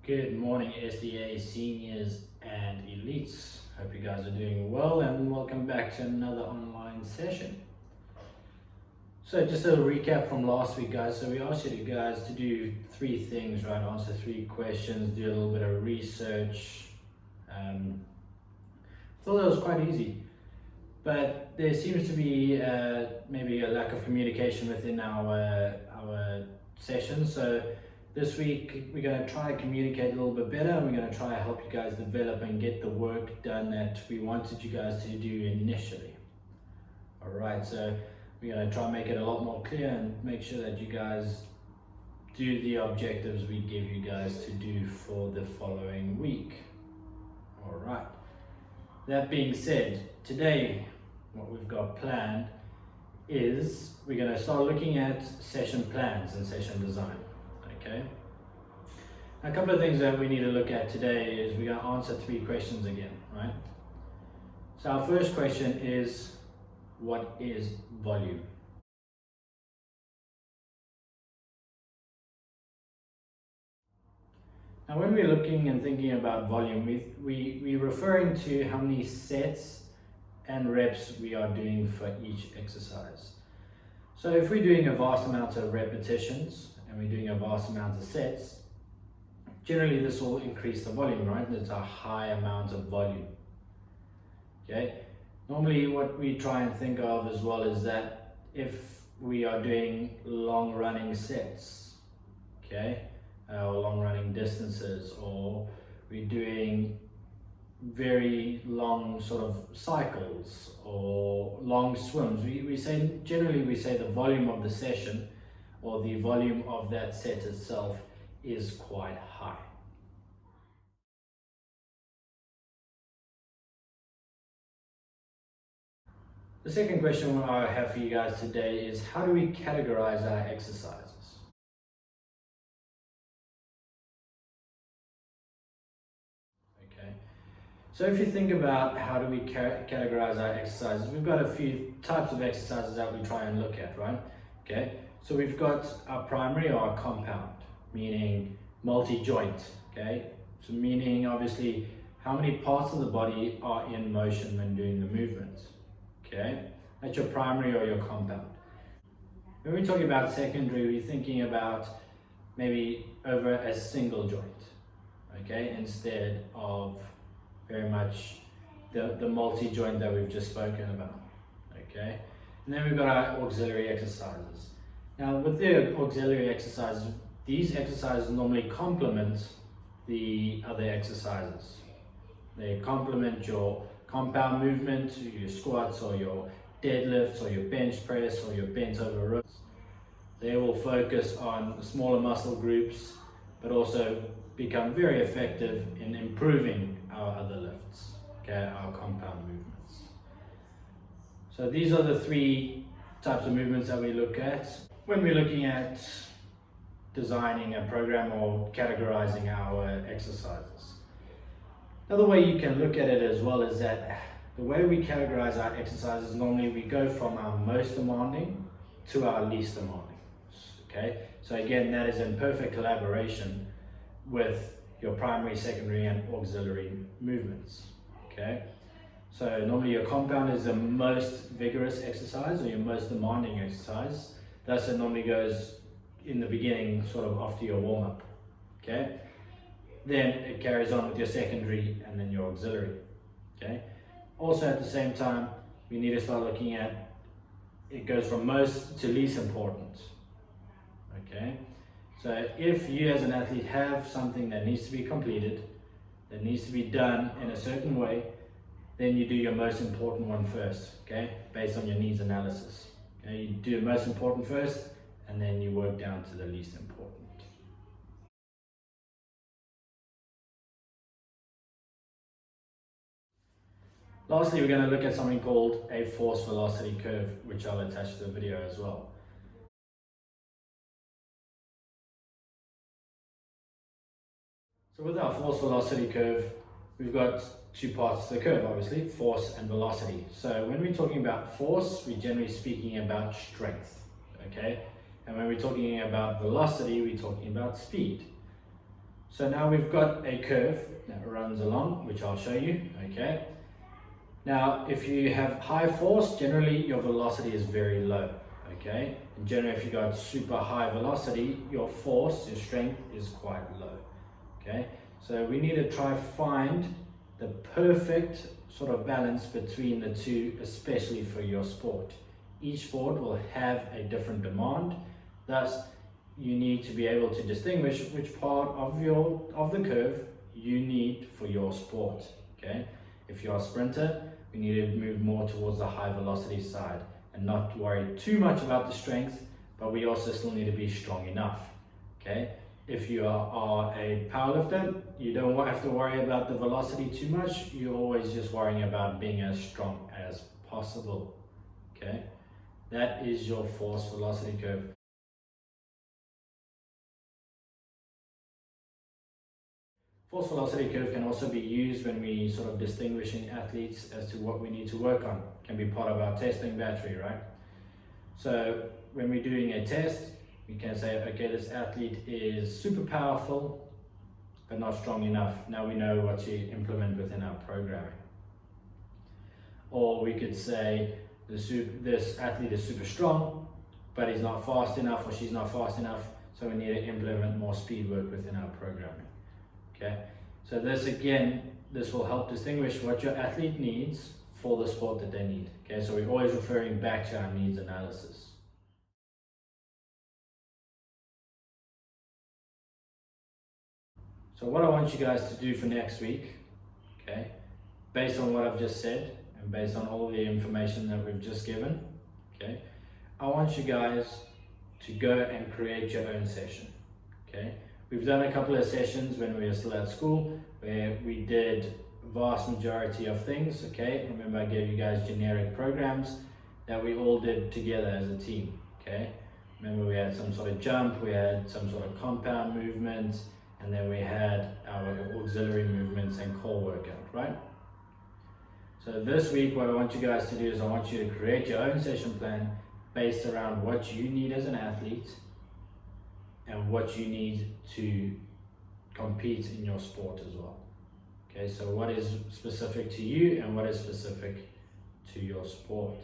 Good morning, SDA seniors and elites. Hope you guys are doing well and welcome back to another online session. So just a recap from last week, guys. So we asked you guys to do three things, right? Answer three questions, do a little bit of research. Thought that was quite easy, but there seems to be maybe a lack of communication within our session. So this week we're going to try to communicate a little bit better, and we're going to try to help you guys develop and get the work done that we wanted you guys to do initially. Alright, so we're going to try and make it a lot more clear and make sure that you guys do the objectives we give you guys to do for the following week. Alright, that being said, today what we've got planned is we're going to start looking at session plans and session design. Okay. A couple of things that we need to look at today is we're going to answer three questions again, right? So our first question is, what is volume? Now when we're looking and thinking about volume, we're referring to how many sets and reps we are doing for each exercise. So if we're doing a vast amount of repetitions, and we're doing a vast amount of sets, generally this will increase the volume, right? It's a high amount of volume. Okay. Normally what we try and think of as well is that if we are doing long running sets, okay, or long running distances, or we're doing very long sort of cycles or long swims, we say the volume of the session or the volume of that set itself is quite high. The second question I have for you guys today is, how do we categorize our exercises? Okay, so if you think about how do we categorize our exercises, we've got a few types of exercises that we try and look at, right? Okay, so we've got our primary or our compound, meaning multi-joint, okay? So meaning obviously how many parts of the body are in motion when doing the movement, okay? That's your primary or your compound. When we're talking about secondary, we're thinking about maybe over a single joint, okay? Instead of very much the multi-joint that we've just spoken about, okay? And then we've got our auxiliary exercises. Now with the auxiliary exercises, these exercises normally complement the other exercises. They complement your compound movement, your squats or your deadlifts or your bench press or your bent over rows. They will focus on smaller muscle groups, but also become very effective in improving our other lifts, okay, our compound movements. So these are the three types of movements that we look at when we're looking at designing a program or categorizing our exercises. Another way you can look at it as well is that the way we categorize our exercises, normally we go from our most demanding to our least demanding. Okay, so again, that is in perfect collaboration with your primary, secondary, and auxiliary movements. Okay, so normally your compound is the most vigorous exercise or your most demanding exercise. Thus, it normally goes in the beginning, sort of after your warm-up. Okay, then it carries on with your secondary and then your auxiliary. Okay, also at the same time, we need to start looking at it goes from most to least important. Okay, so if you as an athlete have something that needs to be completed, that needs to be done in a certain way, then you do your most important one first, okay, based on your needs analysis. Okay, you do the most important first, and then you work down to the least important. Lastly, we're going to look at something called a force velocity curve, which I'll attach to the video as well. So with our force velocity curve, we've got two parts to the curve, obviously, force and velocity. So when we're talking about force, we're generally speaking about strength, okay? And when we're talking about velocity, we're talking about speed. So now we've got a curve that runs along, which I'll show you, okay? Now, if you have high force, generally your velocity is very low, okay? And generally, if you got super high velocity, your force, your strength is quite low, okay? So we need to try find the perfect sort of balance between the two, especially for your sport. Each sport will have a different demand, thus you need to be able to distinguish which part of the curve you need for your sport, okay? If you're a sprinter, we need to move more towards the high velocity side and not worry too much about the strength, but we also still need to be strong enough, okay? If you are a powerlifter, you don't have to worry about the velocity too much. You're always just worrying about being as strong as possible, okay? That is your force velocity curve. Force velocity curve can also be used when we sort of distinguishing athletes as to what we need to work on. It can be part of our testing battery, right? So when we're doing a test, we can say, okay, this athlete is super powerful, but not strong enough. Now we know what to implement within our programming. Or we could say, this athlete is super strong, but he's not fast enough, or she's not fast enough, so we need to implement more speed work within our programming. Okay, so this will help distinguish what your athlete needs for the sport that they need. Okay, so we're always referring back to our needs analysis. So what I want you guys to do for next week, okay, based on what I've just said and based on all the information that we've just given, okay, I want you guys to go and create your own session, okay? We've done a couple of sessions when we were still at school where we did vast majority of things, okay? Remember I gave you guys generic programs that we all did together as a team, okay? Remember we had some sort of jump, we had some sort of compound movement, and then we had our auxiliary movements and core workout, right? So this week what I want you guys to do is I want you to create your own session plan based around what you need as an athlete and what you need to compete in your sport as well. Okay, so what is specific to you and what is specific to your sport.